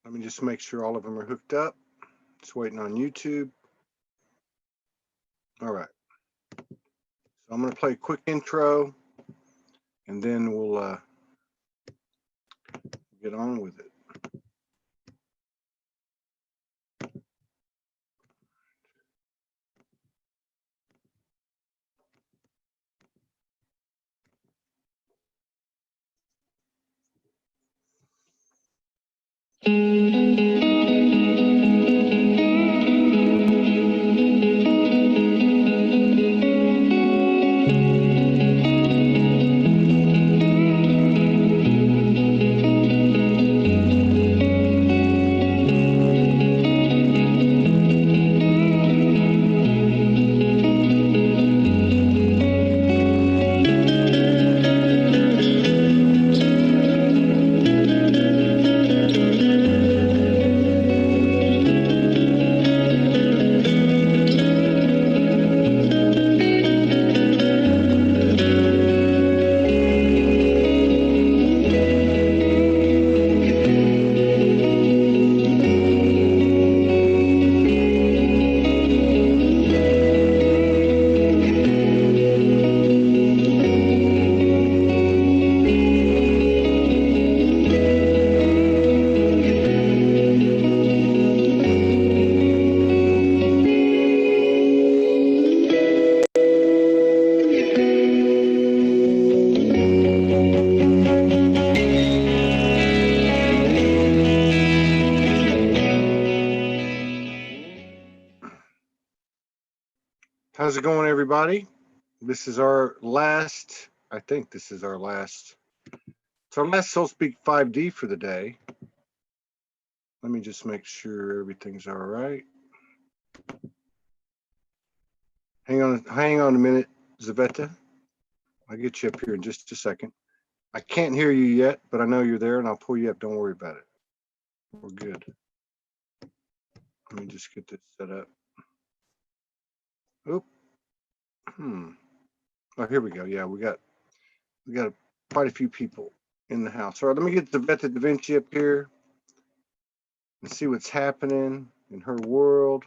Let me just make sure all of them are hooked up. Just waiting on YouTube. All right. So I'm going to play a quick intro, and then we'll get on with it. How's it going, everybody? This is our last, I think this is our last, it's our last SoulSpeak 5D for the day. Let me just make sure everything's all right. Hang on a minute, Tzveta. I'll get you up here in just a second. I can't hear you yet, but I know you're there, and I'll pull you up. Don't worry about it. We're good. Let me just get this set up. Oop. Oh, here we go. Yeah, we got quite a few people in the house. All right, let me get Tzveta DaVinci up here and see what's happening in her world.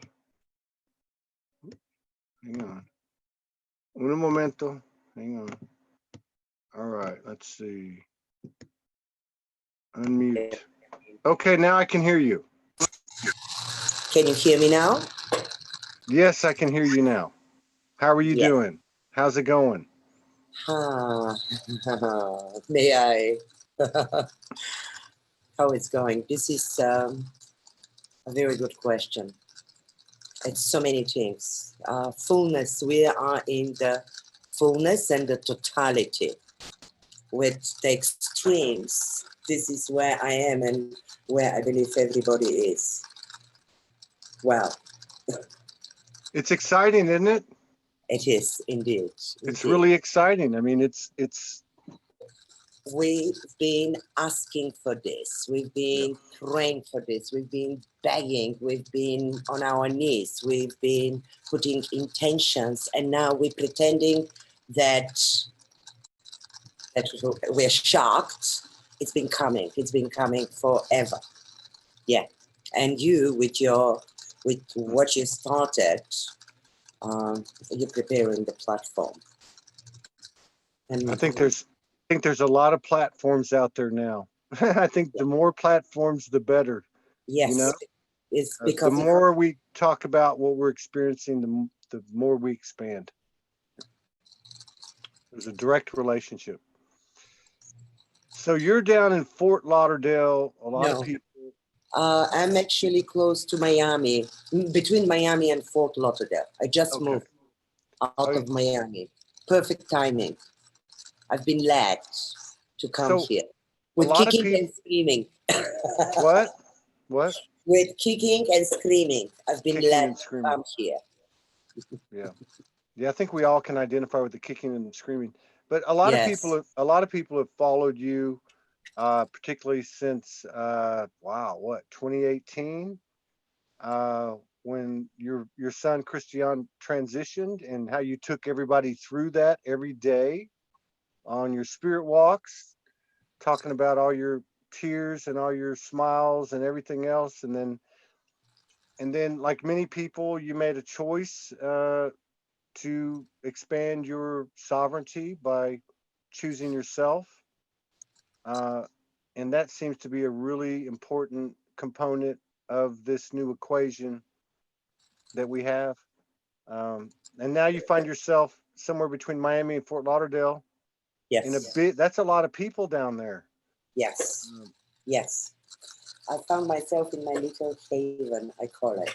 Hang on. Un momento. Hang on. All right, let's see. Unmute. Okay, now I can hear you. Can you hear me now? Yes, I can hear you now. How are you doing? How's it going? May I? How it's going? This is a very good question. It's so many things. Fullness, we are in the fullness and the totality with the extremes. This is where I am and where I believe everybody is. Well. It's exciting, isn't it? It is indeed. It's really exciting. I mean, it's. We've been asking for this. We've been praying for this. We've been begging. We've been on our knees. We've been putting intentions, and now we're pretending that we're shocked. It's been coming. It's been coming forever. Yeah, and you with what you started. You're preparing the platform. And I think there's a lot of platforms out there now. I think the more platforms, the better. Yes, you know? It's because the more we talk about what we're experiencing, the more we expand. There's a direct relationship. So you're down in Fort Lauderdale. A lot of people. I'm actually close to Miami, between Miami and Fort Lauderdale. I just moved out of Miami. Perfect timing. I've been led to come here with kicking and screaming. What? With kicking and screaming. I've been led to come here. Yeah, I think we all can identify with the kicking and the screaming. But a lot of people have followed you, particularly since 2018, when your son Christian transitioned, and how you took everybody through that every day on your spirit walks, talking about all your tears and all your smiles and everything else. And then like many people, you made a choice to expand your sovereignty by choosing yourself. Uh, and that seems to be a really important component of this new equation that we have. And now you find yourself somewhere between Miami and Fort Lauderdale in a Yes. bit. That's a lot of people down there. Yes. Um, Yes. I found myself in my little haven, I call it.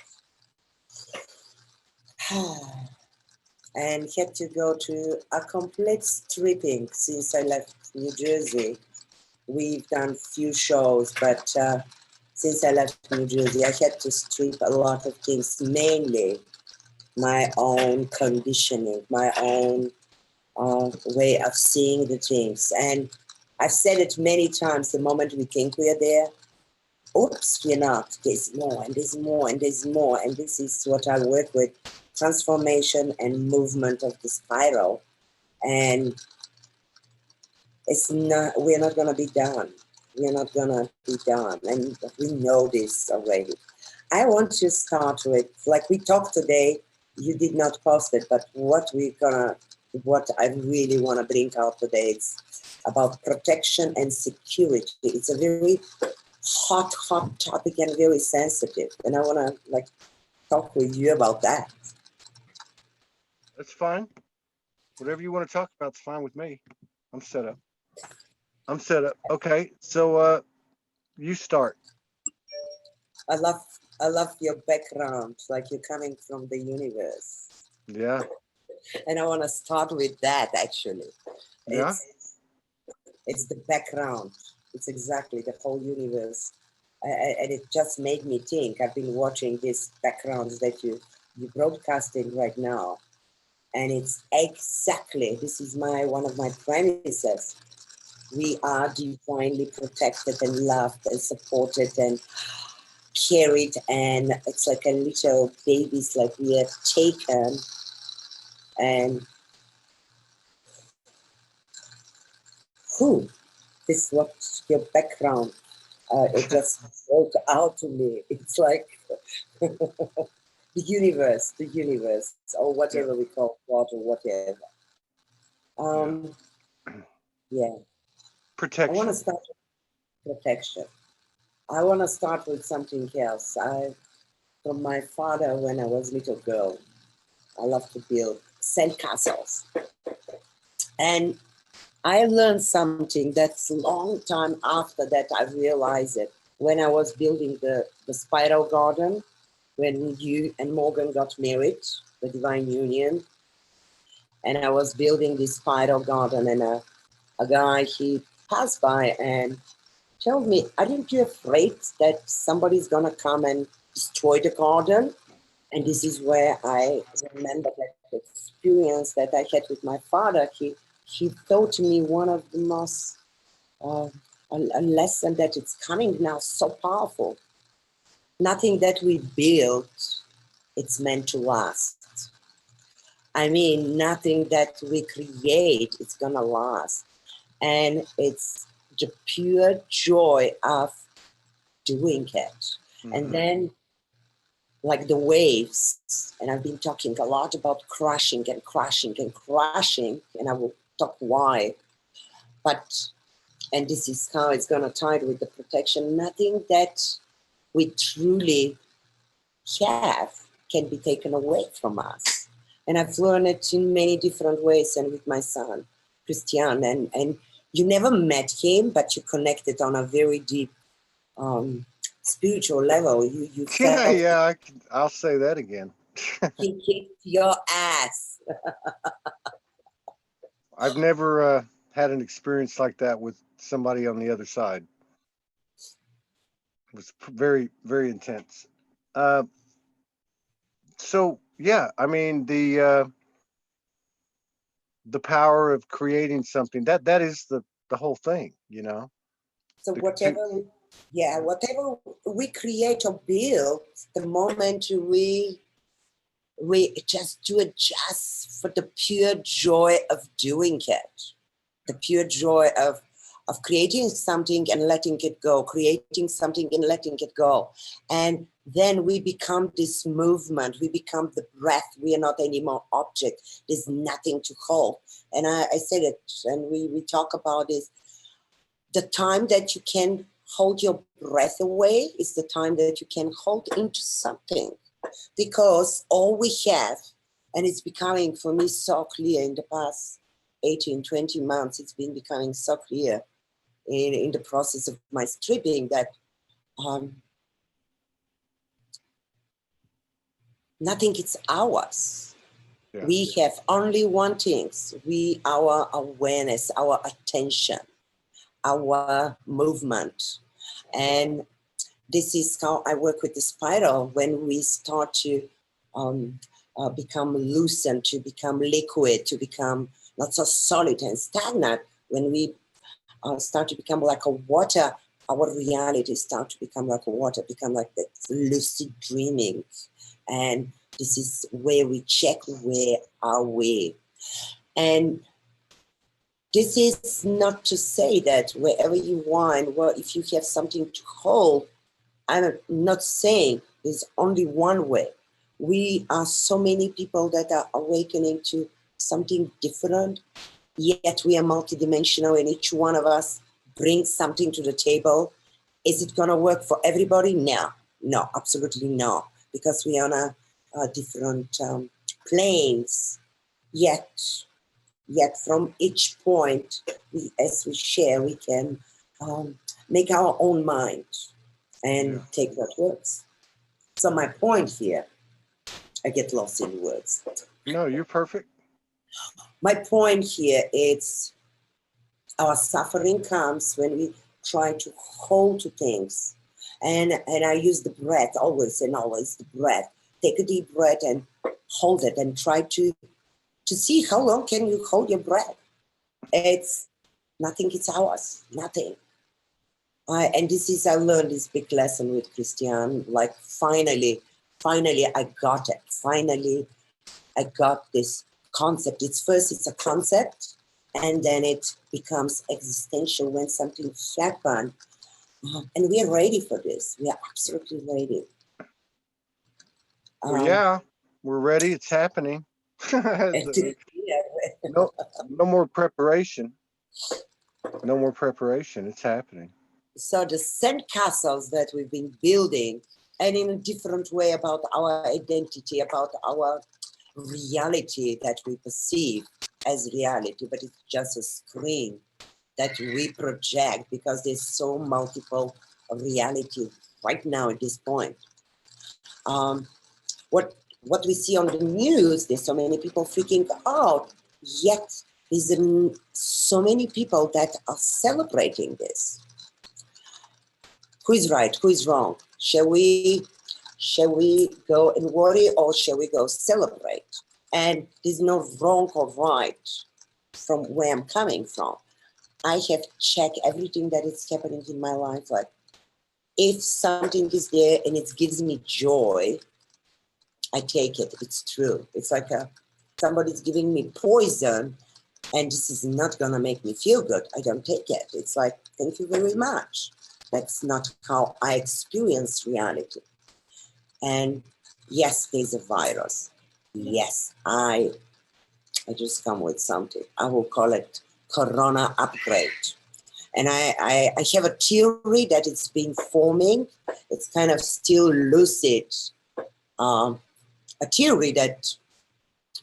And had to go to a complete stripping since I left New Jersey. We've done few shows, but since I left New Jersey, I had to strip a lot of things, mainly my own conditioning, my own way of seeing the things. And I've said it many times, the moment we think we are there, oops, we're not. There's more and there's more and there's more. And this is what I work with, transformation and movement of the spiral. And it's not, we're not gonna be done. We're not gonna be done. And we know this already. I want to start with, like we talked today, you did not post it, but what I really wanna bring out today is about protection and security. It's a very hot topic and very sensitive. And I wanna like talk with you about that. that's fine. Whatever you want to talk about is fine with me. I'm set up. I'm set up. Okay. So you start. I love your background, like you're coming from the universe. Yeah. And I want to start with that actually. Yeah. It's the background. It's exactly the whole universe. And it just made me think. I've been watching these backgrounds that you're broadcasting right now. And it's exactly, this is one of my premises. We are divinely protected and loved and supported and carried, and it's like a little babies, like we are taken. And this is what your background, it just spoke out to me. It's like the universe, or whatever we call God or whatever. Yeah. Protection. I want to start with protection. I want to start with something else. From my father, when I was a little girl, I loved to build sandcastles. And I learned something that's a long time after that I realized it. When I was building the spiral garden, when you and Morgan got married, the divine union, and I was building this spiral garden, and a guy, he passed by and told me, aren't you afraid that somebody's gonna come and destroy the garden? And this is where I remember that experience that I had with my father. He taught me one of the most, a lesson that it's coming now so powerful. Nothing that we build, it's meant to last. I mean, nothing that we create, it's gonna last. And it's the pure joy of doing it. Mm-hmm. And then like the waves, and I've been talking a lot about crashing, and I will talk why. But, and this is how it's gonna tie with the protection, nothing that we truly have can be taken away from us. And I've learned it in many different ways, and with my son, Christian, and you never met him, but you connected on a very deep spiritual level. You felt I'll say that again. he kicked your ass. I've never had an experience like that with somebody on the other side. It was very, very intense. So yeah, I mean the power of creating something, that is the whole thing, you know. So whatever we create or build, the moment we just do it just for the pure joy of doing it, the pure joy of of creating something and letting it go, creating something and letting it go. And then we become this movement, we become the breath, we are not anymore object, there's nothing to hold. And I said it, and we talk about this, the time that you can hold your breath away is the time that you can hold into something, because all we have, and it's becoming for me so clear in the past 18, 20 months, it's been becoming so clear in the process of my stripping that nothing is ours. Yeah. We have only one thing, our awareness, our attention, our movement. And this is how I work with the spiral. When we start to become loosened, to become liquid, to become not so solid and stagnant, when we start to become like a water, our reality start to become like a water, become like that lucid dreaming. And this is where we check where are we. And this is not to say that wherever you are and if you have something to hold, I'm not saying there's only one way. We are so many people that are awakening to something different, yet we are multidimensional and each one of us brings something to the table. Is it gonna work for everybody? No, absolutely no, because we are on a different planes, yet from each point, as we share, we can make our own mind and take what works. So my point here, I get lost in words. No, you're perfect. My point here is our suffering comes when we try to hold to things. And I use the breath always and always, the breath. Take a deep breath and hold it and try to see how long can you hold your breath. It's nothing, it's ours, nothing. And this is, I learned this big lesson with Christian, like finally I got it. Finally, I got this concept. It's a concept, and then it becomes existential when something happens. And we are ready for this. We are absolutely ready. Well, yeah, we're ready. It's happening. No more preparation. No more preparation. It's happening. So the sandcastles that we've been building, and in a different way about our identity, about our reality that we perceive as reality, but it's just a screen that we project because there's so multiple reality right now at this point. What we see on the news, there's so many people freaking out, yet there's so many people that are celebrating this. Who is right? Who is wrong? Shall we go and worry, or shall we go celebrate? And there's no wrong or right from where I'm coming from. I have checked everything that is happening in my life. Like, if something is there and it gives me joy, I take it. It's true. It's like somebody's giving me poison and this is not going to make me feel good. I don't take it. It's like, thank you very much. That's not how I experience reality. And yes, there's a virus. Yes, I just come with something. I will call it Corona upgrade. And I have a theory that it's been forming. It's kind of still lucid. A theory that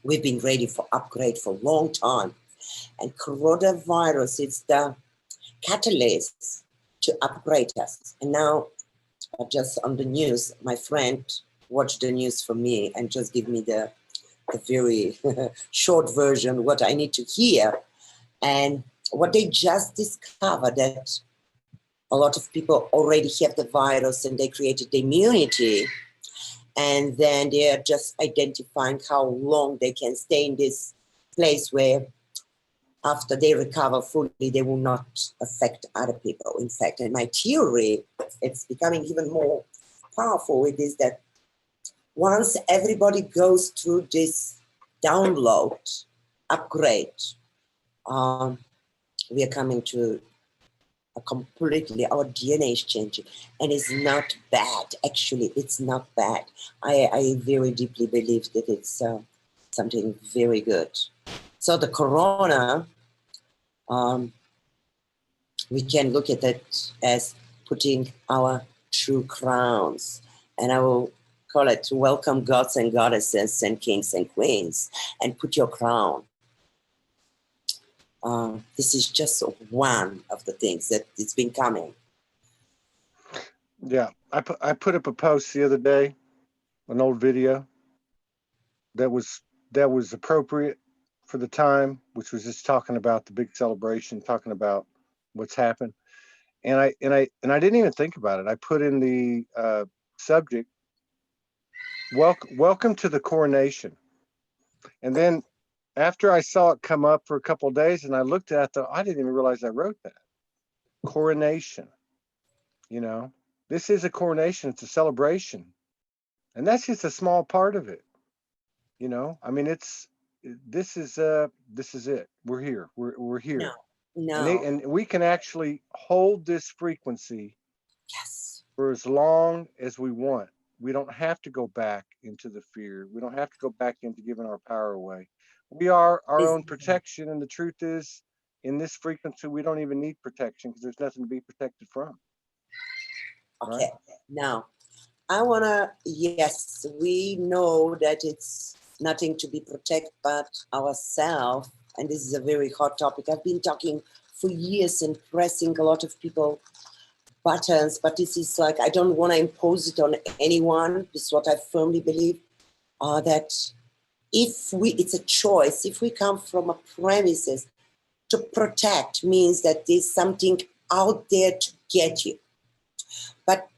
we've been ready for upgrade for a long time. And coronavirus is the catalyst to upgrade us. And now, just on the news, my friend watched the news for me and just give me the very short version, what I need to hear. And what they just discovered, that a lot of people already have the virus and they created the immunity. And then they're just identifying how long they can stay in this place where after they recover fully, they will not affect other people. In fact, in my theory, it's becoming even more powerful with this, that once everybody goes through this download, upgrade, we are coming to completely. Our DNA is changing, and it's not bad. Actually, it's not bad. I very deeply believe that it's something very good. So the corona, we can look at it as putting our true crowns, and I will call it welcome gods and goddesses and kings and queens, and put your crown. This is just one of the things that it's been coming. Yeah, I put up a post the other day, an old video that was appropriate for the time, which was just talking about the big celebration, talking about what's happened. And I didn't even think about it. I put in the subject, welcome to the coronation. And then after I saw it come up for a couple of days and I looked at it, I didn't even realize I wrote that. Coronation. You know, this is a coronation, it's a celebration. And that's just a small part of it. You know, I mean, this is it. We're here. We're here. No. And we can actually hold this frequency Yes. for as long as we want. We don't have to go back into the fear. We don't have to go back into giving our power away. We are our own protection. And the truth is, in this frequency, we don't even need protection because there's nothing to be protected from. Okay. Right? Now, I want to, yes, we know that it's nothing to be protected but ourselves. And this is a very hot topic. I've been talking for years and pressing a lot of people buttons, but this is like, I don't want to impose it on anyone. This is what I firmly believe, that it's a choice. If we come from a premises to protect means that there's something out there to get you. But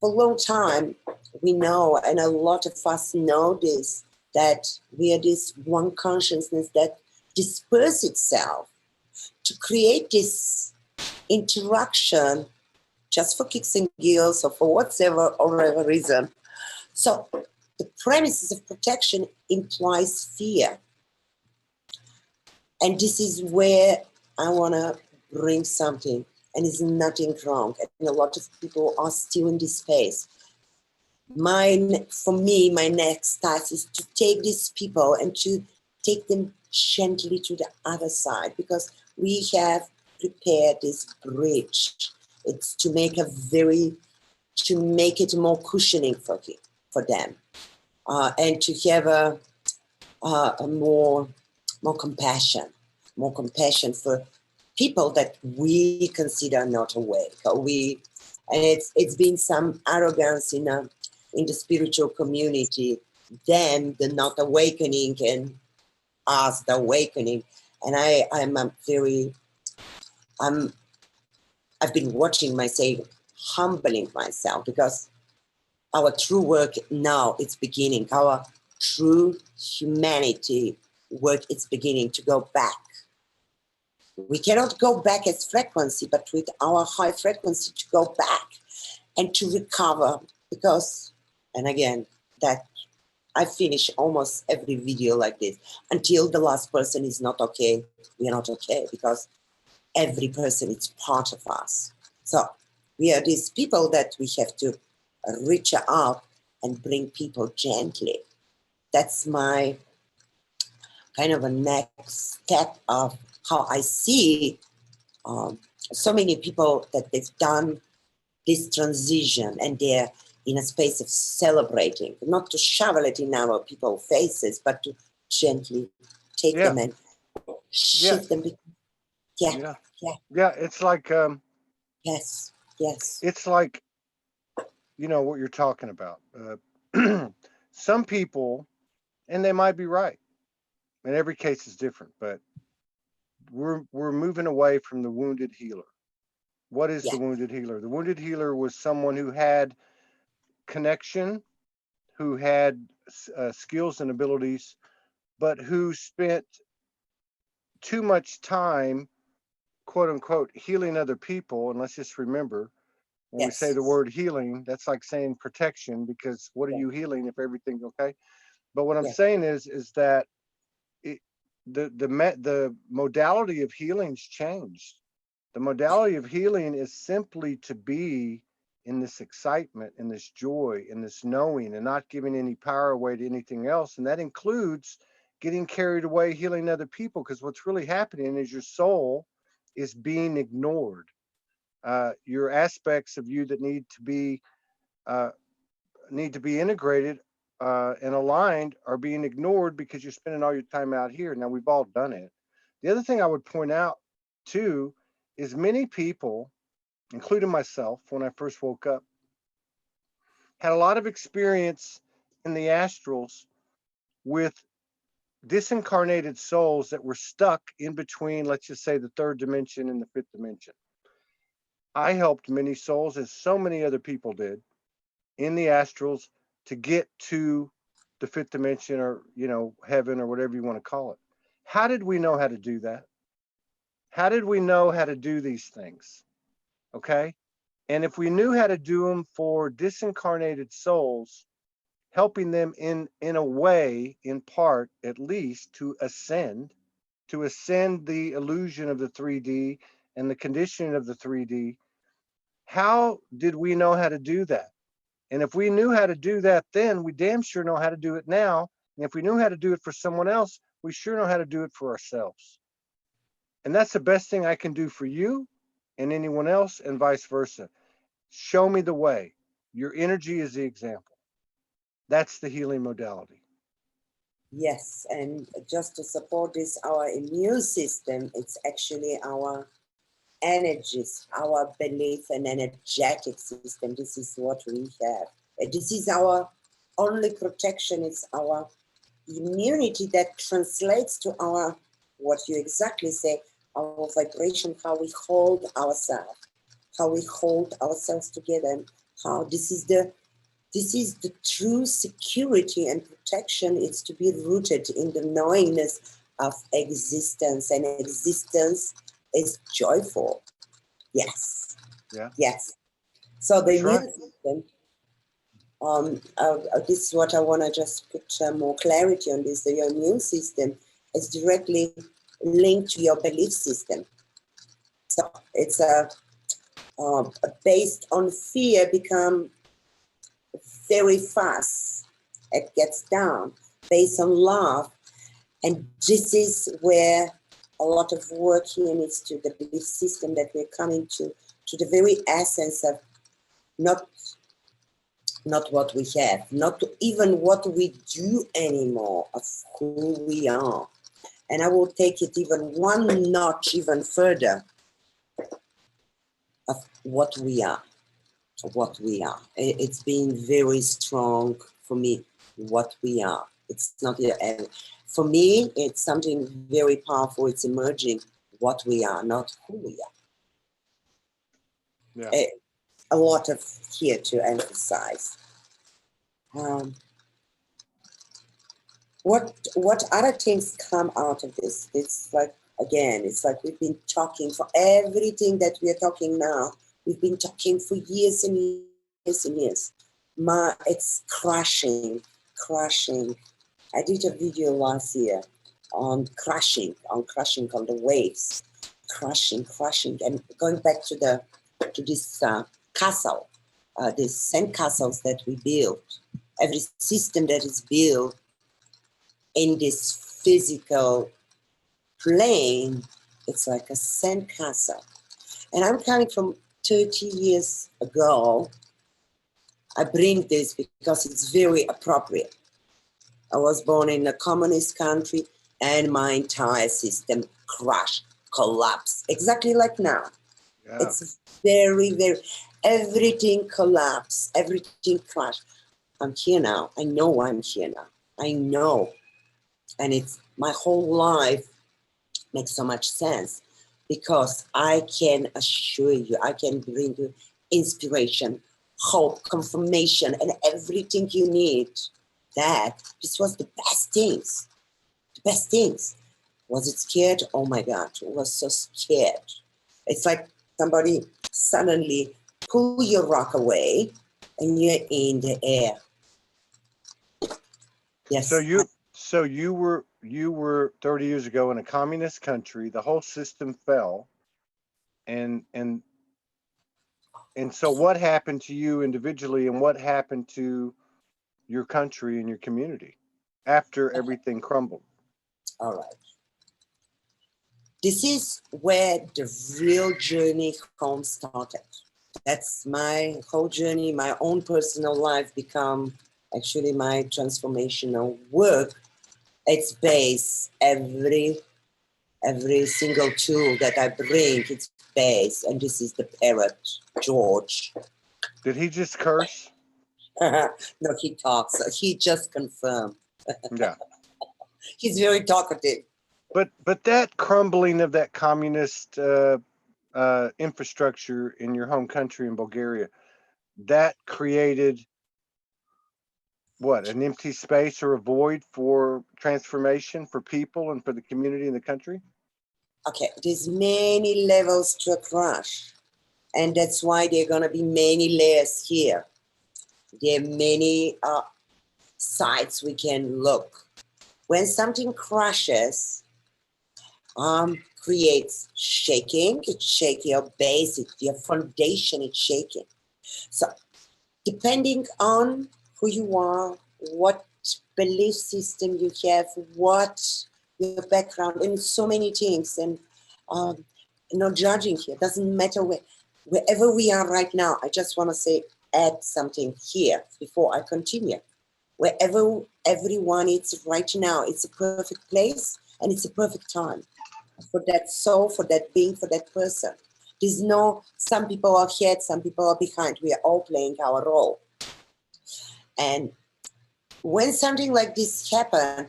for a long time, we know, and a lot of us know this, that we are this one consciousness that disperses itself to create this interaction just for kicks and giggles or for whatever reason. So the premises of protection implies fear. And this is where I want to bring something, and there's nothing wrong. And a lot of people are still in this space. For me, my next task is to take these people and to take them gently to the other side, because we have prepared this bridge. It's to make it more cushioning for them, and to have a more compassion for people that we consider not awake. And it's been some arrogance in the spiritual community, them the not awakening and us the awakening. And I've been watching myself, humbling myself, because our true work now, it's beginning. Our true humanity work, it's beginning to go back. We cannot go back as frequency, but with our high frequency to go back and to recover. Because, and again, that I finish almost every video like this. Until the last person is not okay, we are not okay, because every person is part of us. So we are these people that we have to reach out and bring people gently. That's my kind of a next step of how I see so many people that they've done this transition and they're in a space of celebrating, not to shovel it in our people's faces, but to gently take them and shift them. Yeah. It's like yes. It's like, you know what you're talking about. Some people, and they might be right, and every case is different, but we're moving away from the wounded healer. What is the wounded healer? The wounded healer was someone who had connection, who had skills and abilities, but who spent too much time, quote unquote, healing other people. And let's just remember, when we say the word healing, that's like saying protection, because what are you healing if everything's okay? But what I'm saying is that the modality of healing's changed. The modality of healing is simply to be in this excitement, in this joy, in this knowing, and not giving any power away to anything else. And that includes getting carried away, healing other people, because what's really happening is your soul is being ignored. Your aspects of you that need to be integrated and aligned are being ignored because you're spending all your time out here. Now, we've all done it. The other thing I would point out too is many people, including myself, when I first woke up, had a lot of experience in the astrals with disincarnated souls that were stuck in between, let's just say, the third dimension and the fifth dimension. I helped many souls, as so many other people did, in the astrals to get to the fifth dimension, or, you know, heaven, or whatever you want to call it. How did we know how to do that? How did we know how to do these things? Okay. And if we knew how to do them for disincarnated souls, helping them in a way, in part at least, to ascend the illusion of the 3D and the conditioning of the 3D, how did we know how to do that? And if we knew how to do that then, we damn sure know how to do it now. And if we knew how to do it for someone else, we sure know how to do it for ourselves. And that's the best thing I can do for you and anyone else, and vice versa. Show me the way. Your energy is the example. That's the healing modality. Yes, and just to support this, our immune system, it's actually our energies, our belief and energetic system. This is what we have. This is our only protection. It's our immunity that translates to our, what you exactly say, our vibration, how we hold ourselves, together, and how this is the true security and protection. It's to be rooted in the knowingness of existence, and existence is joyful. Yes. Yeah. Yes. So the That's immune system, this is what I want to just put more clarity on this. Your immune system is directly linked to your belief system. So it's based on fear, become very fast. It gets down based on love. And this is where a lot of work here needs to the belief system, that we're coming to the very essence of not what we have, not even what we do anymore, of who we are. And I will take it even one notch even further, of what we are. It's been very strong for me, what we are. It's not for me, it's something very powerful. It's emerging, what we are, not who we are. Yeah. A lot of here to emphasize. What other things come out of this? It's like, again, it's like we've been talking for everything that we are talking now. We've been talking for years and years and years. It's crushing. I did a video last year on crushing, on the waves, crushing, and going back to this castle, these sand castles that we build. Every system that is built in this physical plane, it's like a sand castle. And I'm coming from 30 years ago. I bring this because it's very appropriate. I was born in a communist country, and my entire system crashed, collapsed, exactly like now. Yeah. It's very, everything collapsed, everything crashed. I'm here now. I know I'm here now. I know. And it's my whole life makes so much sense, because I can assure you, I can bring you inspiration, hope, confirmation, and everything you need. That this was the best things. The best things. Was it scared? Oh my God, I was so scared. It's like somebody suddenly pull your rock away and you're in the air. Yes. So you were 30 years ago in a communist country. The whole system fell. and so what happened to you individually, and what happened to your country and your community after everything crumbled? All right. This is where the real journey home started. That's my whole journey. My own personal life become actually my transformational work. It's based every single tool that I bring. It's based, and this is the parrot, George. Did he just curse? No, he talks. He just confirmed. Yeah. He's very talkative. But that crumbling of that communist infrastructure in your home country in Bulgaria, that created what, an empty space or a void for transformation for people and for the community in the country? Okay, there's many levels to a crash, and that's why there are going to be many layers here. There are many sides we can look. When something crashes, creates shaking, it's shaking your base, your foundation, it's shaking. So depending on who you are, what belief system you have, what your background, and so many things, and no judging here, doesn't matter wherever we are right now. I just want to say, add something here before I continue. Wherever everyone is right now, it's a perfect place and it's a perfect time for that soul, for that being, for that person. There's no, some people are ahead, some people are behind. We are all playing our role. And when something like this happens,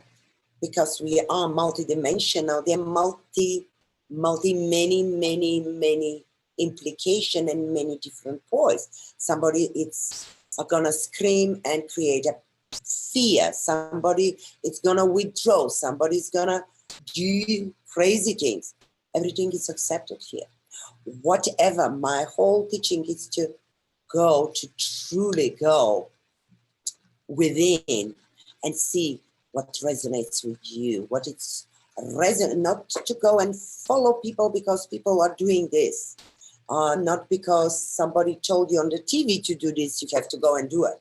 because we are multidimensional, there are many implications and many different points. Somebody is gonna scream and create a fear. Somebody is gonna withdraw. Somebody's gonna do crazy things. Everything is accepted here. Whatever, my whole teaching is to truly go within and see what resonates with you, what it's not to go and follow people because people are doing this, not because somebody told you on the TV to do this, you have to go and do it.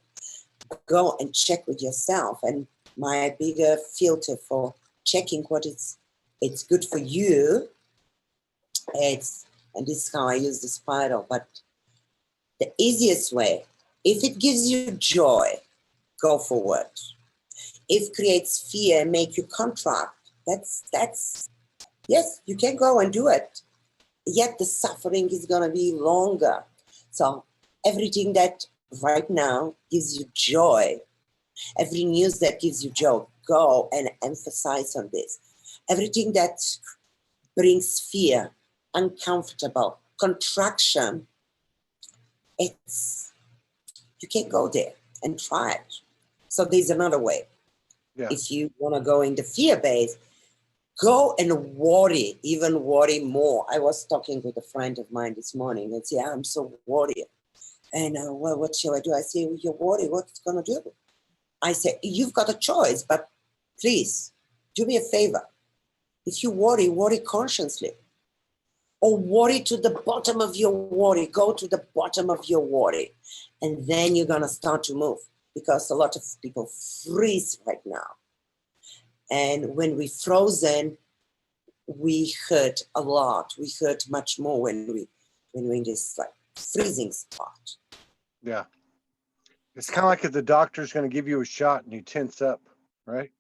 Go and check with yourself. And my bigger filter for checking what it's good for you, and this is how I use the spiral, but the easiest way, if it gives you joy, go forward. If it creates fear and make you contract, that's yes, you can go and do it. Yet the suffering is gonna be longer. So everything that right now gives you joy, every news that gives you joy, go and emphasize on this. Everything that brings fear, uncomfortable, contraction, you can go there and try it. So there's another way. Yeah. If you want to go in the fear base, go and worry, even worry more. I was talking with a friend of mine this morning and said, I'm so worried. And well, what shall I do? I say, well, you're worried, what's going to do? I said, you've got a choice, but please do me a favor. If you worry, worry consciously. Or worry to the bottom of your worry. Go to the bottom of your worry. And then you're going to start to move. Because a lot of people freeze right now. And when we're frozen, we hurt a lot. We hurt much more when we're in this like freezing spot. Yeah. It's kind of like if the doctor's going to give you a shot and you tense up, right?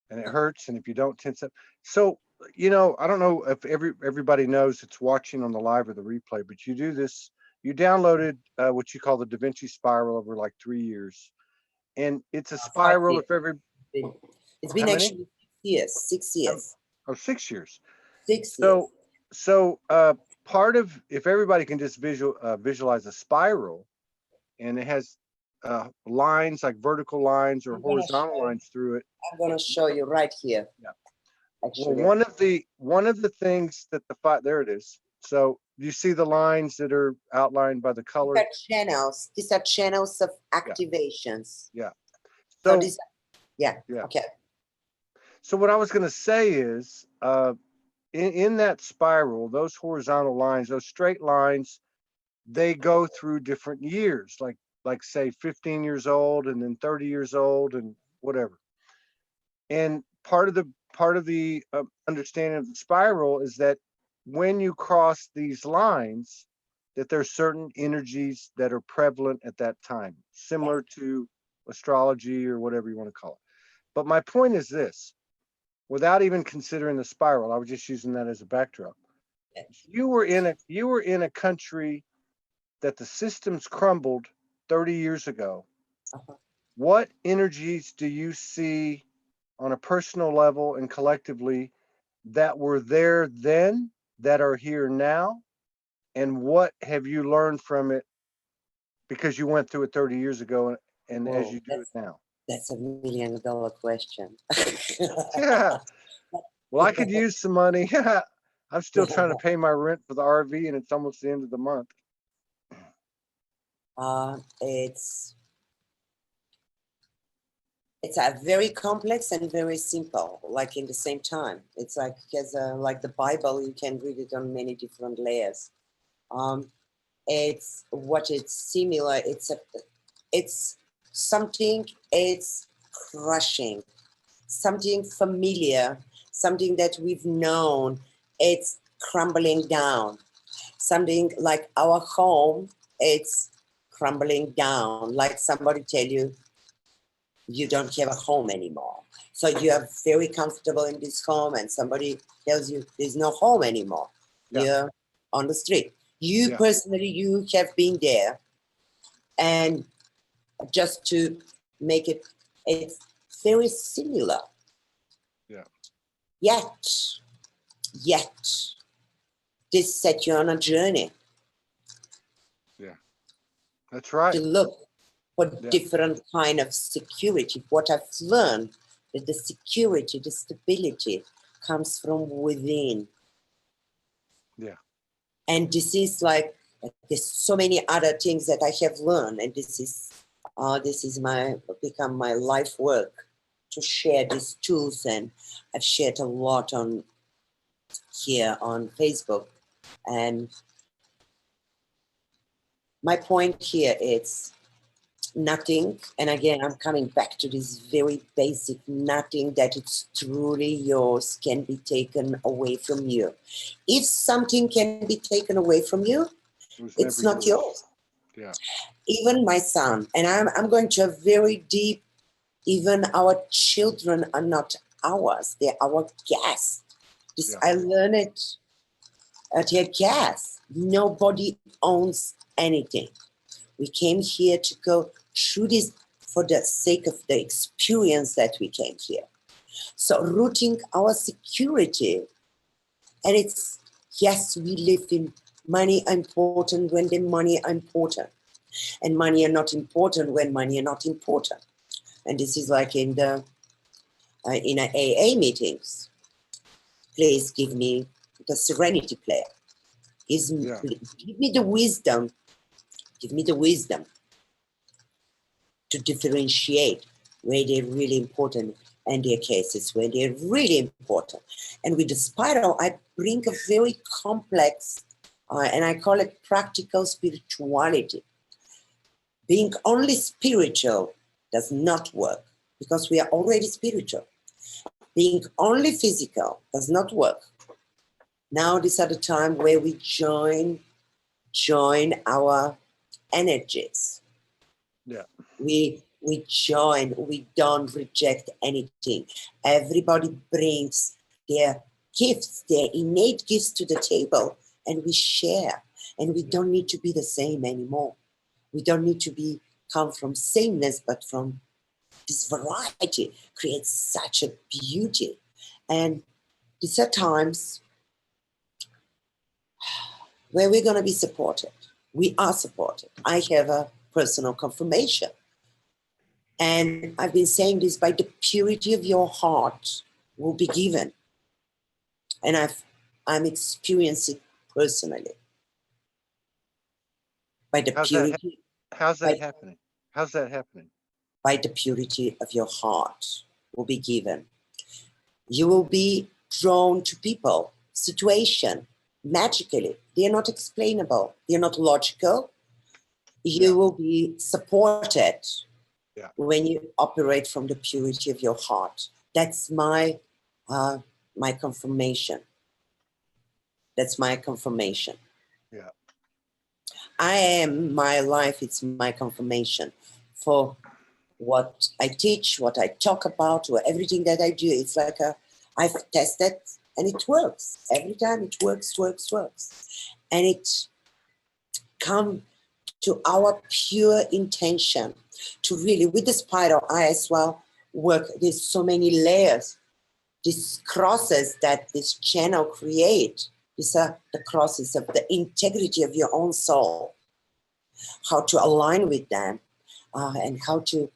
And it hurts. And if you don't tense up. So, you know, I don't know if everybody knows that's watching on the live or the replay, but you do this, you downloaded what you call the DaVinci spiral over like 3 years. And it's a spiral if every... It's been actually 6 years. Oh, 6 years. 6 years. So part of, if everybody can just visualize a spiral, and it has lines like vertical lines or horizontal lines through it. I'm going to show you right here. Yeah. Actually. Well, one of the things that there it is. So you see the lines that are outlined by the color. These are channels of activations. Yeah. So these, yeah. Okay. So what I was going to say is, in that spiral, those horizontal lines, those straight lines, they go through different years, like say 15 years old and then 30 years old and whatever. And part of the understanding of the spiral is that when you cross these lines, that there's certain energies that are prevalent at that time, similar to astrology or whatever you want to call it. But my point is this, without even considering the spiral, I was just using that as a backdrop. You were in a country that the systems crumbled 30 years ago. Uh-huh. What energies do you see on a personal level and collectively that were there then that are here now? And what have you learned from it because you went through it 30 years ago and Whoa, as you do it now? that's $1 million question. Yeah. Well, I could use some money. I'm still trying to pay my rent for the RV and it's almost the end of the month. It's a very complex and very simple, like in the same time. It's like, because like the Bible, you can read it on many different layers. It's what it's similar. It's something. It's crushing, something familiar, something that we've known. It's crumbling down. Something like our home. It's crumbling down. Like somebody tell you, you don't have a home anymore. So you are very comfortable in this home and somebody tells you there's no home anymore. Yeah. You're on the street. You personally, you have been there. And just to make it, it's very similar. Yeah. Yet, this set you on a journey. Yeah. That's right. To look for different kind of security. What I've learned that the security, the stability comes from within. Yeah. And this is like, there's so many other things that I have learned, and this is become my life work to share these tools. And I've shared a lot on here on Facebook. And my point here is nothing, and again, I'm coming back to this very basic, nothing that it's truly yours can be taken away from you. If something can be taken away from you, it's not yours. Yeah. Even my son, and I'm going to a very deep, even our children are not ours, they're our guests. This, I learned it at your guests. Nobody owns anything. We came here to go through this for the sake of the experience that we came here. So rooting our security, and it's, yes, we live in money are important when the money are important, and money are not important when money are not important. And this is like in the in a AA meetings. Please give me the serenity player. Give me the wisdom. Give me the wisdom to differentiate where they're really important and their cases where they're really important. And with the spiral, I bring a very complex, and I call it practical spirituality. Being only spiritual does not work because we are already spiritual. Being only physical does not work. Now this is the time where we join our energies. Yeah. We join, we don't reject anything. Everybody brings their gifts, their innate gifts to the table, and we share. And we don't need to be the same anymore. We don't need to come from sameness, but from this variety creates such a beauty. And these are times where we're going to be supported. We are supported. I have a personal confirmation. And I've been saying this, by the purity of your heart will be given. And I'm experiencing personally. By the purity. How's that happening? How's that happening? By the purity of your heart will be given. You will be drawn to people situation magically. They're not explainable. They're not logical. You will be supported when you operate from the purity of your heart. That's my confirmation. That's my confirmation. Yeah. I am my life. It's my confirmation for what I teach, what I talk about, or everything that I do. It's like I've tested and it works. Every time it works. And it comes to our pure intention to really, with the spiral, I as well work. There's so many layers. These crosses that this channel create, these are the crosses of the integrity of your own soul. How to align with them and how to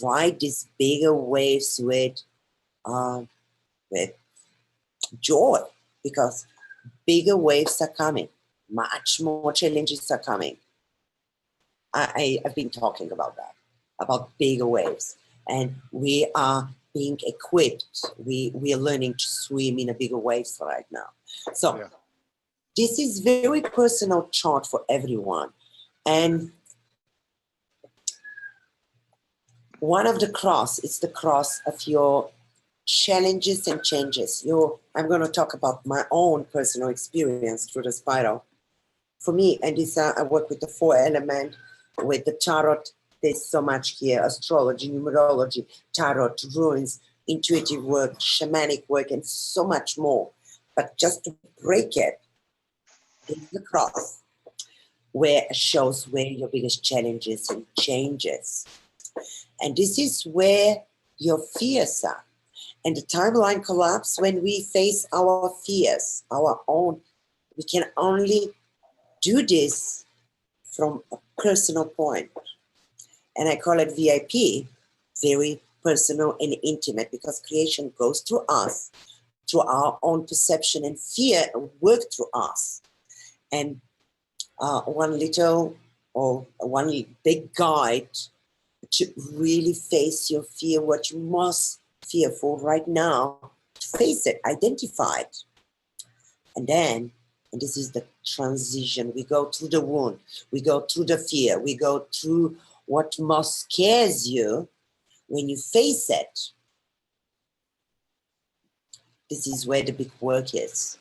ride these bigger waves with joy, because bigger waves are coming. Much more challenges are coming. I've been talking about that, about bigger waves. And we are being equipped. We are learning to swim in a bigger waves right now. So this is very personal chart for everyone. And one of the cross is the cross of your challenges and changes. I'm going to talk about my own personal experience through the spiral. For me, and this I work with the 4 element, with the tarot. There's so much here: astrology, numerology, tarot, runes, intuitive work, shamanic work, and so much more. But just to break it, is the cross, where it shows where your biggest challenges and changes. And this is where your fears are. And the timeline collapse when we face our fears, our own. We can only do this from a personal point. And I call it VIP, very personal and intimate, because creation goes through us, through our own perception, and fear work through us. And one big guide to really face your fear, what you most fearful right now, to face it, identify it. And this is the transition. We go through the wound, we go through the fear, we go through what most scares you. When you face it, this is where the big work is.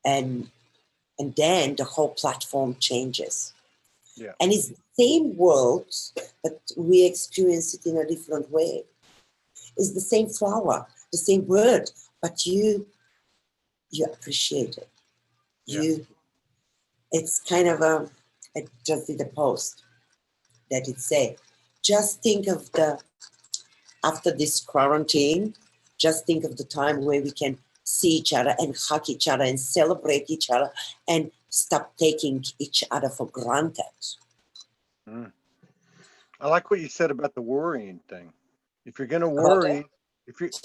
And then the whole platform changes. Yeah. And it's the same world, but we experience it in a different way. It's the same flower, the same word, but you appreciate it. It's kind of I just did a post that it said, just think of after this quarantine, just think of the time where we can see each other and hug each other and celebrate each other and stop taking each other for granted. I like what you said about the worrying thing. If you're going to worry,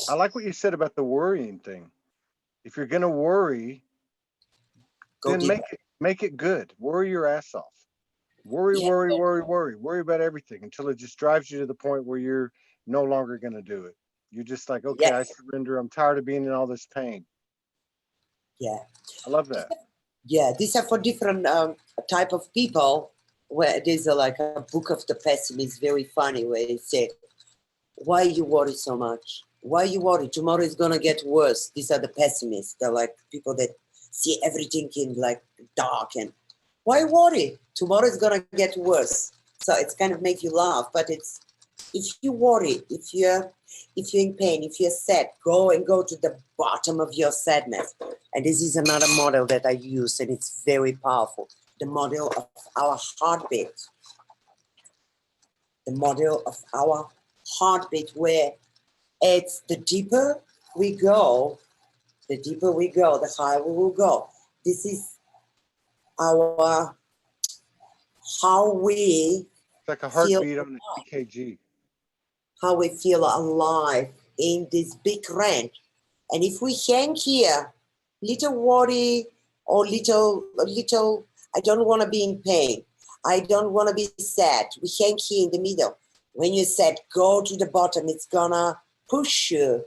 I like what you said about the worrying thing. If you're going to worry, then make it good. Worry your ass off. Worry about everything until it just drives you to the point where you're no longer going to do it. You're just like, okay, I surrender. I'm tired of being in all this pain. Yeah. I love that. Yeah, these are for different type of people, where there's like a book of the pessimist, very funny, where it said, why you worry so much? Why you worry? Tomorrow is going to get worse. These are the pessimists. They're like people that see everything in like dark, and why worry? Tomorrow is going to get worse. So it's kind of make you laugh, but it's, if you worry, if you're in pain, if you're sad, go to the bottom of your sadness. And this is another model that I use, and it's very powerful. The model of our heartbeat. The model of our heartbeat, where it's the deeper we go, the higher we will go. This is our, how we, it's like a heartbeat on an EKG. How we feel alive in this big range. And if we hang here, little worry or little, I don't want to be in pain. I don't want to be sad. We hang here in the middle. When you said go to the bottom, it's gonna push you.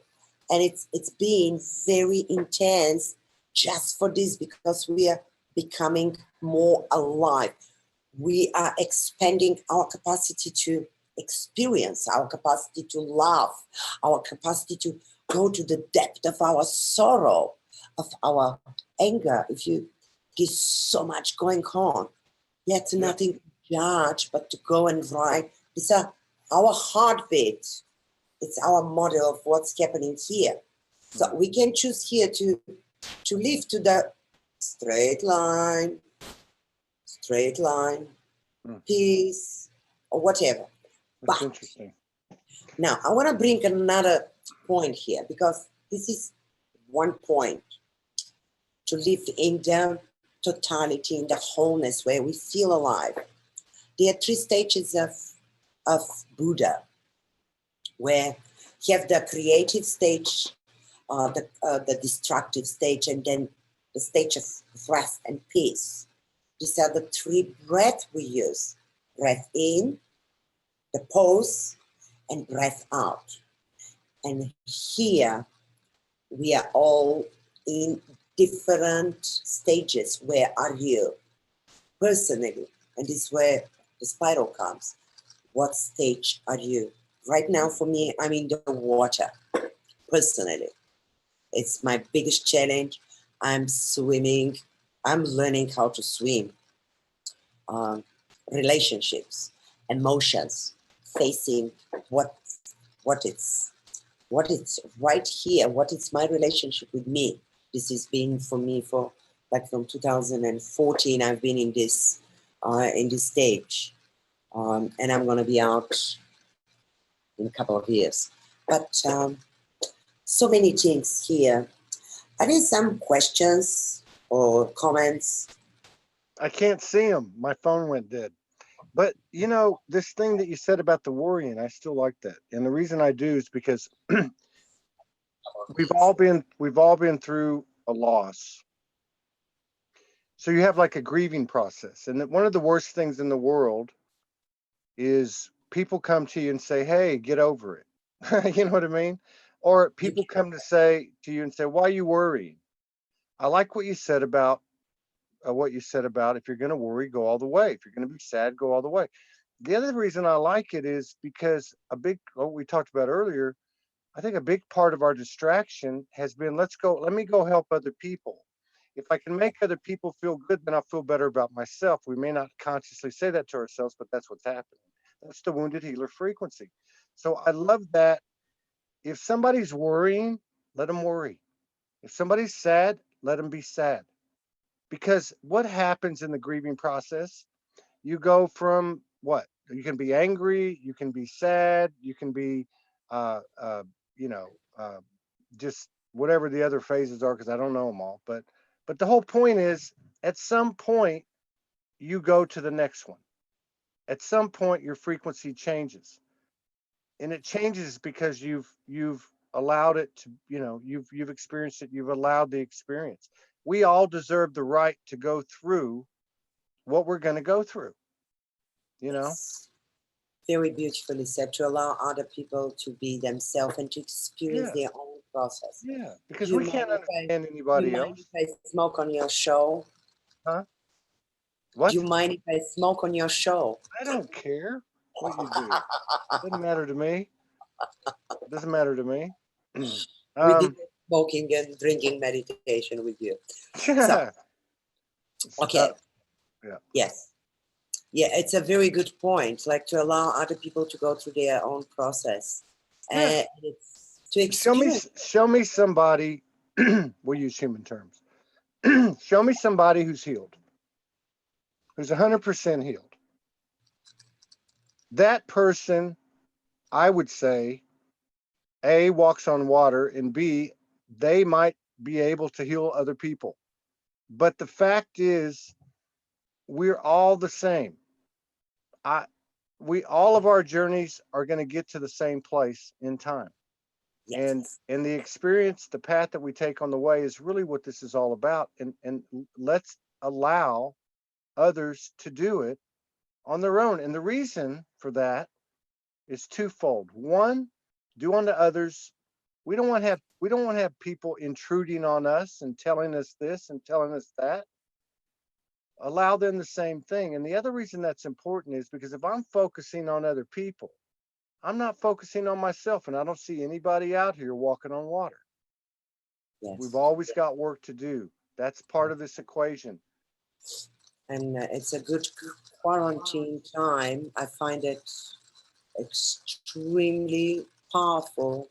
And it's being very intense just for this, because we are becoming more alive. We are expanding our capacity to experience, our capacity to love, our capacity to go to the depth of our sorrow, of our anger. If you get so much going on, yet nothing to judge, but to go and write. It's our heartbeat. It's our model of what's happening here. So we can choose here to live to the straight line, peace, or whatever. That's But interesting. now I want to bring another point here, because this is one point to live in the totality, in the wholeness, where we feel alive. There are 3 stages of Buddha, where you have the creative stage, the destructive stage, and then the stage of rest and peace. These are the 3 breaths we use: breath in, the pause, and breath out. And here we are all in different stages. Where are you personally? And this is where the spiral comes. What stage are you? Right now, for me, I'm in the water, personally. It's my biggest challenge. I'm swimming. I'm learning how to swim. Relationships, emotions, facing what it's right here. What is my relationship with me? This has been for me for like from 2014. I've been in this stage, and I'm gonna be out in a couple of years. But so many things here. Are there some questions or comments? I can't see them. My phone went dead. But you know, this thing that you said about the worrying, I still like that. And the reason I do is because we've all been through a loss. So you have like a grieving process. And one of the worst things in the world is people come to you and say, "Hey, get over it." You know what I mean? Or people come to you and say, "Why are you worrying?" I like what you said about if you're going to worry, go all the way. If you're going to be sad, go all the way. The other reason I like it is because what we talked about earlier, I think a big part of our distraction has been, let me go help other people. If I can make other people feel good, then I'll feel better about myself. We may not consciously say that to ourselves, but that's what's happening. That's the wounded healer frequency. So I love that. If somebody's worrying, let them worry. If somebody's sad, let them be sad. Because what happens in the grieving process, you go from what? You can be angry, you can be sad, you can be, uh, uh, you know, just whatever the other phases are, because I don't know them all. But the whole point is, at some point, you go to the next one. At some point, your frequency changes, and it changes because you've allowed it to. You've experienced it. You've allowed the experience. We all deserve the right to go through what we're going to go through. It's very beautifully said, to allow other people to be themselves and to experience their own process. Yeah, because we can't understand anybody else. Do you mind if I smoke on your show? Huh? What? Do you mind if I smoke on your show? I don't care what you do. Doesn't matter to me. Doesn't matter to me. We did smoking and drinking meditation with you. So, okay. Yes. Yeah, it's a very good point. Like, to allow other people to go through their own process, and it's to experience. Show me somebody. We'll use human terms. Show me somebody who's healed, who's 100% healed. That person, I would say, A, walks on water, and B, they might be able to heal other people. But the fact is, we're all the same. All of our journeys are going to get to the same place in time. Yes. And the experience, the path that we take on the way is really what this is all about. And let's allow others to do it on their own. And the reason for that is twofold. One, do unto others We don't want to have people intruding on us and telling us this and telling us that. Allow them the same thing. And the other reason that's important is because if I'm focusing on other people, I'm not focusing on myself, and I don't see anybody out here walking on water. Yes. We've always got work to do. That's part of this equation. And it's a good quarantine time. I find it extremely powerful.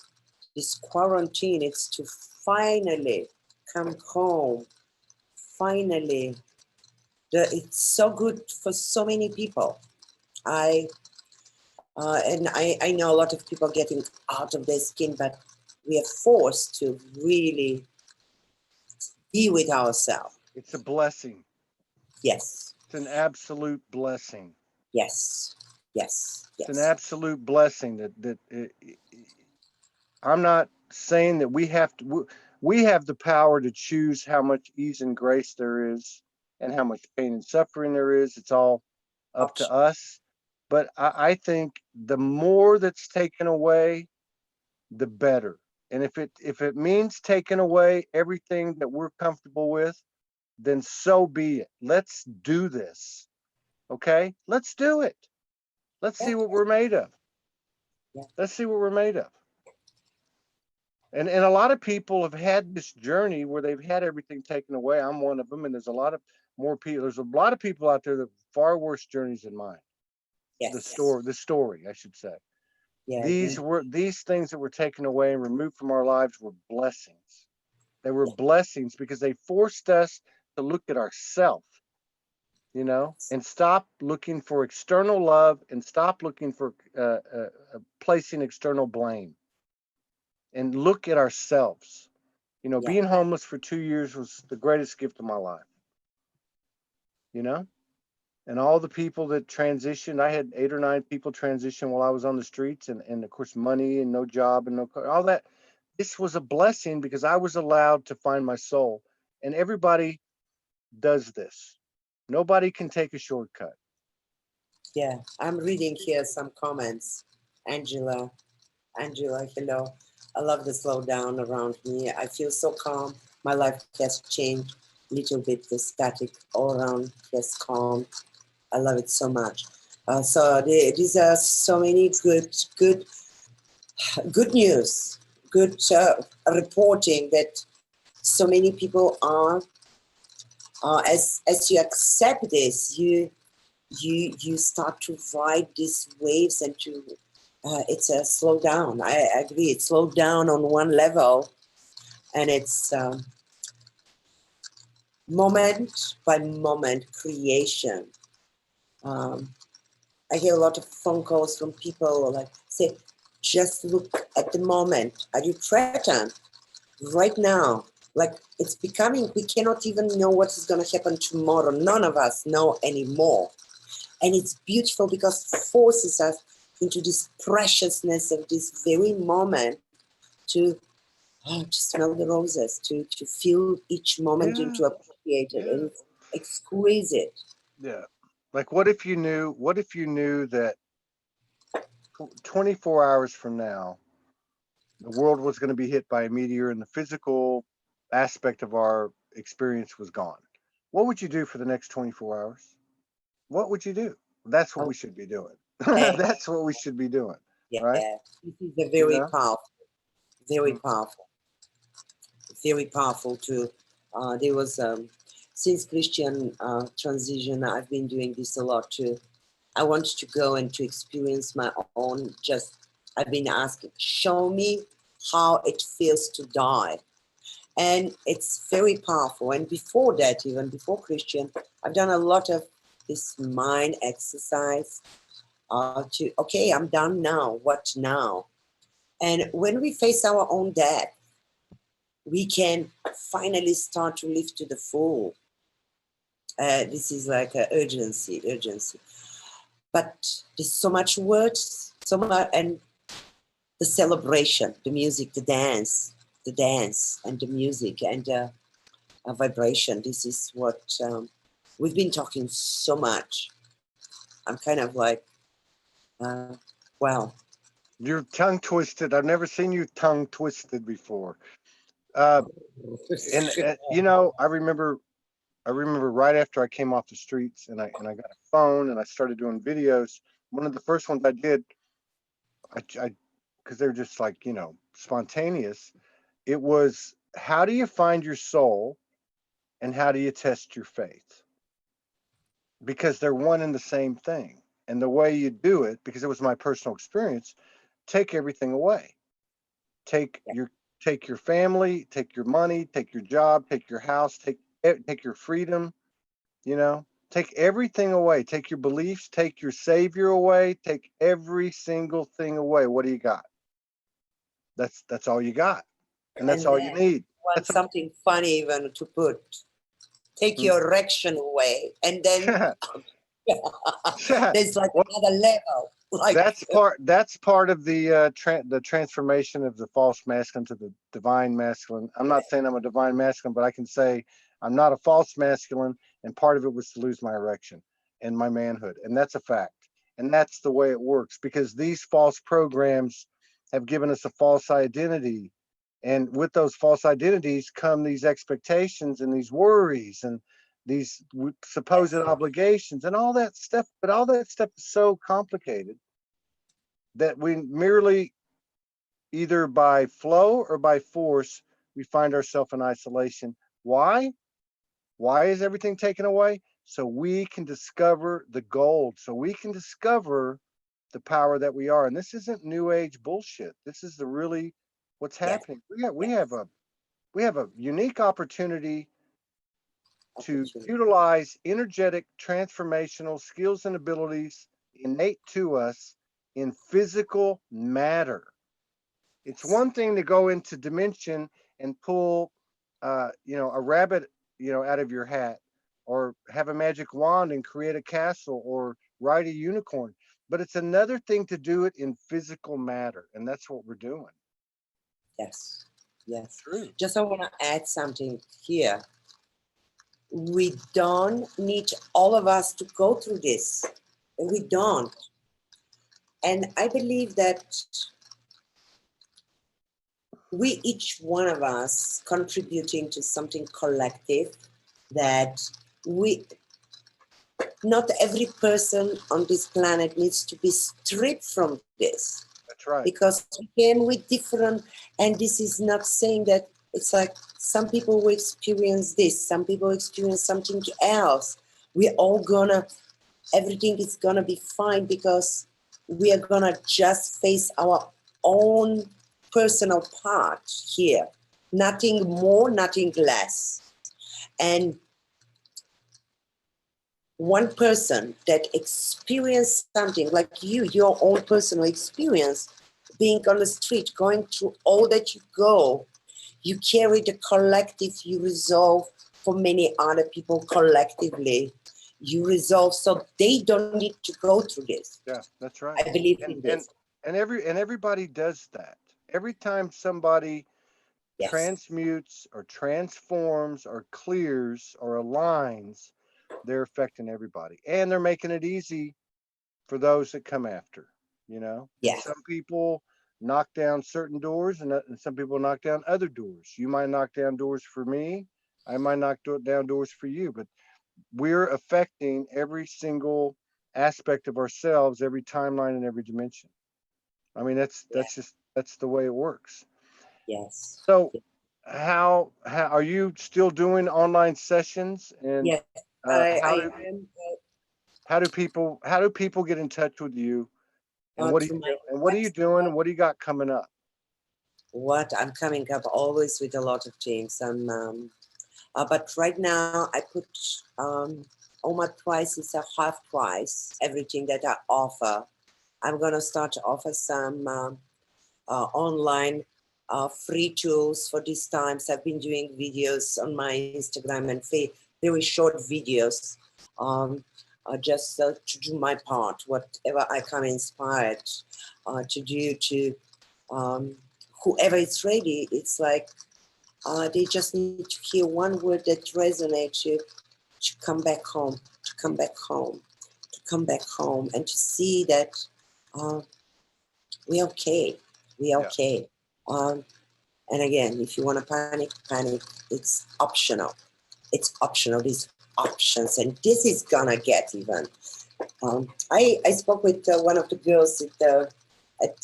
This quarantine, it's to finally come home. Finally, it's so good for so many people. I know a lot of people getting out of their skin, but we are forced to really be with ourselves. It's a blessing. Yes. It's an absolute blessing. Yes. Yes. Yes. It's an absolute blessing I'm not saying that we have the power to choose how much ease and grace there is and how much pain and suffering there is. It's all up to us. But I think the more that's taken away, the better. And if it means taking away everything that we're comfortable with, then so be it. Let's do this. Okay? Let's do it. Let's see what we're made of. Yeah. Let's see what we're made of. And a lot of people have had this journey where they've had everything taken away. I'm one of them, and there's a lot of more people. There's a lot of people out there that have far worse journeys than mine. Yes. The story, I should say. Yeah. These things that were taken away and removed from our lives were blessings. They were blessings because they forced us to look at ourselves, and stop looking for external love and stop looking for placing external blame. And look at ourselves. Being homeless for 2 years was the greatest gift of my life. And all the people that transitioned, I had 8 or 9 people transition while I was on the streets, and of course, money and no job and no car, all that. This was a blessing because I was allowed to find my soul. And everybody does this. Nobody can take a shortcut. Yeah, I'm reading here some comments. Angela, hello. I love the slowdown around me. I feel so calm. My life has changed a little bit. The static all around has calmed. I love it so much. So these are so many good news, good reporting that so many people are. As you accept this, you start to ride these waves and to it's a slow down. I agree. It's slowed down on one level, and it's moment by moment creation. I hear a lot of phone calls from people like say, just look at the moment. Are you present right now? Like it's becoming, we cannot even know what is going to happen tomorrow. None of us know anymore. And it's beautiful because it forces us into this preciousness of this very moment to smell the roses, to feel each moment and to appreciate it. And it's exquisite. Yeah. Like what if you knew that 24 hours from now, the world was going to be hit by a meteor and the physical aspect of our experience was gone? What would you do for the next 24 hours? What would you do? That's what we should be doing. That's what we should be doing. Yeah. Right? This is a very powerful, very powerful, very powerful too. There was, since Christian transition, I've been doing this a lot too. I want to go and to experience my own, I've been asking, show me how it feels to die. And it's very powerful. And before that, even before Christian, I've done a lot of this mind exercise okay, I'm done now. What now? And when we face our own death, we can finally start to live to the full. This is like an urgency. But there's so much words, so much, and the celebration, the music, the dance, and the music, and a vibration. This is what we've been talking so much. I'm kind of like, wow. You're tongue twisted. I've never seen you tongue twisted before. And you know, I remember right after I came off the streets and I got a phone and I started doing videos. One of the first ones I did, I because they're just like, you know, spontaneous. It was, how do you find your soul and how do you test your faith? Because they're one and the same thing. And the way you do it, because it was my personal experience, take everything away. Take Yeah. your take your family, take your money, take your job, take your house, take your freedom, you know, take everything away, take your beliefs, take your savior away, take every single thing away. What do you got? That's all you got. And that's And all you then need. want That's all. something funny even to put. Take Mm. your erection away, and then Yeah. there's like Well, another level. Like that's part of the transformation of the false masculine to the divine masculine. I'm not saying I'm a divine masculine, but I can say I'm not a false masculine, and part of it was to lose my erection and my manhood, and that's a fact. And that's the way it works, because these false programs have given us a false identity, and with those false identities come these expectations and these worries and these supposed obligations and all that stuff. But all that stuff is so complicated that we merely, either by flow or by force, we find ourselves in isolation. Why? Why is everything taken away? So we can discover the gold, so we can discover the power that we are. And this isn't new age bullshit. This is the really what's yes, happening. We yes, have a unique opportunity to opportunity. utilize energetic transformational skills and abilities innate to us in physical matter. It's Yes, one thing to go into dimension and pull, you know, a rabbit, you know, out of your hat, or have a magic wand and create a castle, or ride a unicorn. But it's another thing to do it in physical matter, and that's what we're doing. yes, yes. True. Just I want to add something here. We don't need all of us to go through this. We don't. And I believe that we, each one of us, contributing to something collective, that we, not every person on this planet needs to be stripped from this, That's right. because we came with different, and this is not saying that it's like some people will experience this, some people experience something else. We're all gonna, everything is gonna be fine, because we are gonna just face our own personal part here. Nothing more, nothing less. And one person that experienced something like you, your own personal experience, being on the street, going through all that you go, you carry the collective, you resolve for many other people collectively. You resolve so they don't need to go through this. Yeah, that's right. I believe And in and this. and everybody does that. Every time somebody Yes, transmutes or transforms or clears or aligns, they're affecting everybody. And they're making it easy for those that come after, you know. And yes, some people knock down certain doors, and some people knock down other doors. You might knock down doors for me, I might knock down doors for you, but we're affecting every single aspect of ourselves, every timeline and every dimension. I mean, yes, that's the way it works. yes. So how are you still doing online sessions, and Yes, uh, how I do am how do people get in touch with you, and what are you through my do, and what are you doing, website. and what do you got coming up? What I'm coming up always with a lot of things. But right now I put all my prices are half price. Everything that I offer, I'm gonna start to offer some online free tools for these times. I've been doing videos on my Instagram and very short videos, just to do my part, whatever I come inspired to do to whoever is ready. It's like they just need to hear one word that resonates to come back home, to come back home, to come back home, and to see that we're okay. We're Yeah. okay. And again, if you want to panic, panic. It's optional. It's optional. These options, and this is gonna get even. I spoke with one of the girls at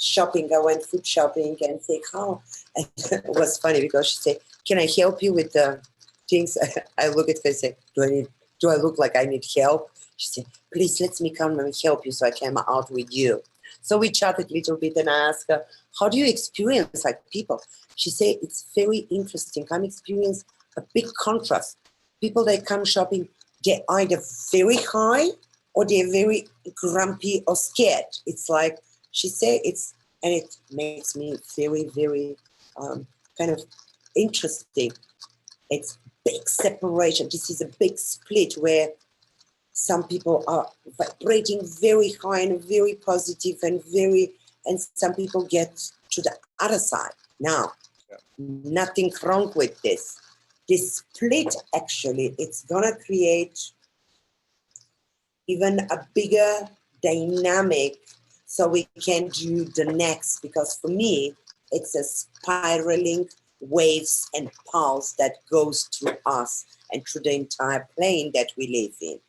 shopping. I went food shopping and say, "How?" And it was funny because she said, "Can I help you with the things?" I look at her and say, "Do I look like I need help?" She said, "Please let me come and help you so I can out with you." So we chatted a little bit and I asked her, "How do you experience like people?" She said, "It's very interesting. I'm experiencing a big contrast. People that come shopping, they're either very high or they're very grumpy or scared." It's like she said, and it makes me very, very kind of interesting. It's big separation. This is a big split where some people are vibrating very high and very positive and some people get to the other side. Now, nothing wrong with this. This split actually, it's gonna create even a bigger dynamic so we can do the next, because for me, it's a spiraling waves and pulse that goes through us and through the entire plane that we live in.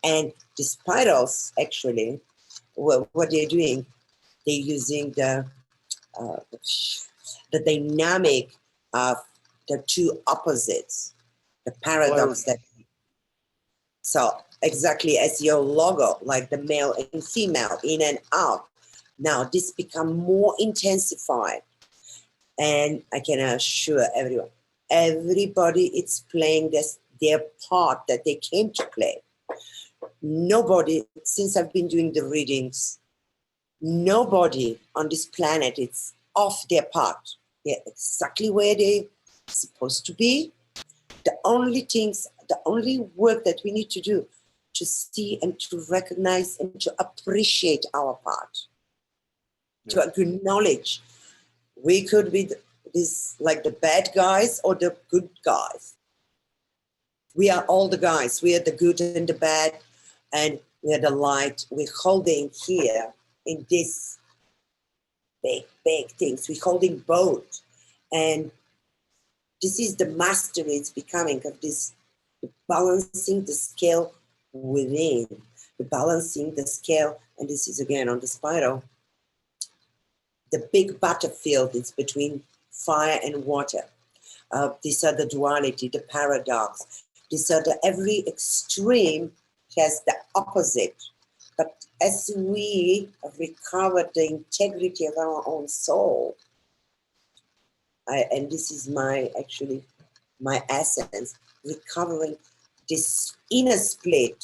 And the spirals, actually, what they're doing, they're using the dynamic of the two opposites, the paradox that. So exactly as your logo, like the male and female, in and out. Now this become more intensified, and I can assure everyone, everybody is playing their part that they came to play. Nobody, since I've been doing the readings, nobody on this planet is off their part. They're exactly where they're supposed to be. The only work that we need to do to see and to recognize and to appreciate our part, to acknowledge we could be this like the bad guys or the good guys. We are all the guys. We are the good and the bad, and we are the light. We're holding here in this big things. We're holding both, and this is the mastery it's becoming of this, balancing the scale within, the balancing the scale, and this is again on the spiral. The big battlefield is between fire and water. These are the duality, the paradox. These are every extreme has the opposite. But as we recover the integrity of our own soul, and this is my essence, recovering this inner split.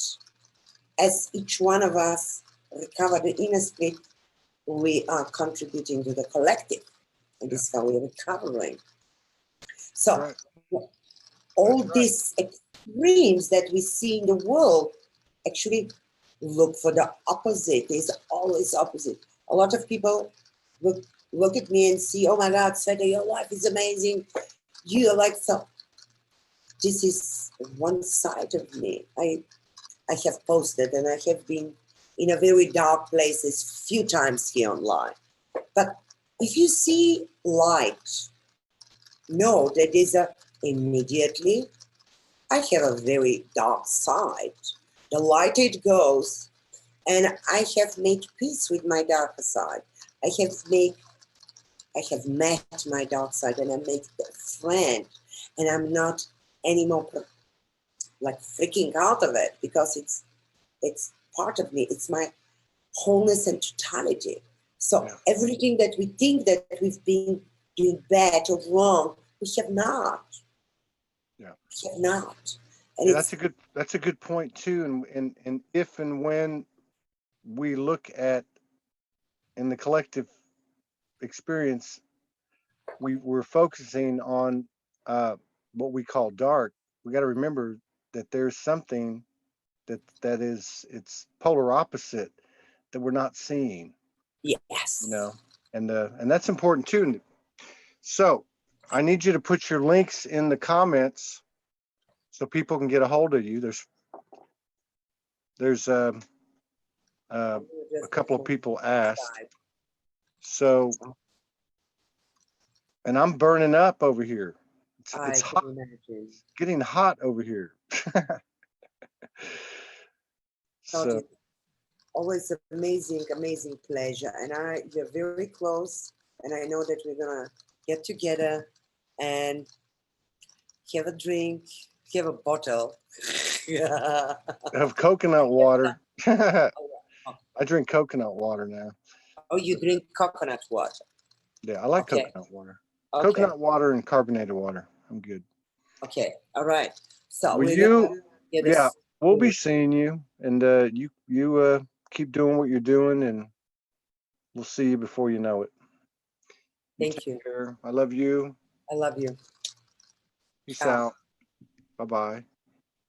As each one of us recover the inner split, we are contributing to the collective, and this is how we're recovering. So all these extremes that we see in the world actually look for the opposite. There's always opposite. A lot of people look at me and see, "Oh my God, Tzveta, your life is amazing. You are like so." This is one side of me. I have posted and I have been in a very dark places few times here online. But if you see light, know that there's immediately, I have a very dark side. The light it goes, and I have made peace with my darker side. I have met my dark side and I make a friend, and I'm not anymore like freaking out of it, because it's part of me. It's my wholeness and totality. So everything that we think that we've been doing bad or wrong, we have not. We have not. And that's a good point too. And if and when we look at in the collective experience, we're focusing on what we call dark. We got to remember that there's something that is it's polar opposite that we're not seeing. Yes. You know, and that's important too. So I need you to put your links in the comments so people can get a hold of you. There's a couple of people asked. So, and I'm burning up over here. I It's can hot, imagine. getting hot over here. Thought So, it always amazing, amazing pleasure. And you're very close, and I know that we're gonna get together and have a drink, have a bottle. Yeah. I have coconut water. I Oh, drink coconut water now. oh, you drink coconut water. Yeah, I like Okay. coconut water. Okay. Coconut water and carbonated water. I'm good. Okay. All right. So Well, we're gonna get yeah, a we'll be seeing you, and you keep doing what you're doing, and we'll see you before you know it. Thank Take you. care. I love you. I love you. Peace Ciao. out. Bye bye.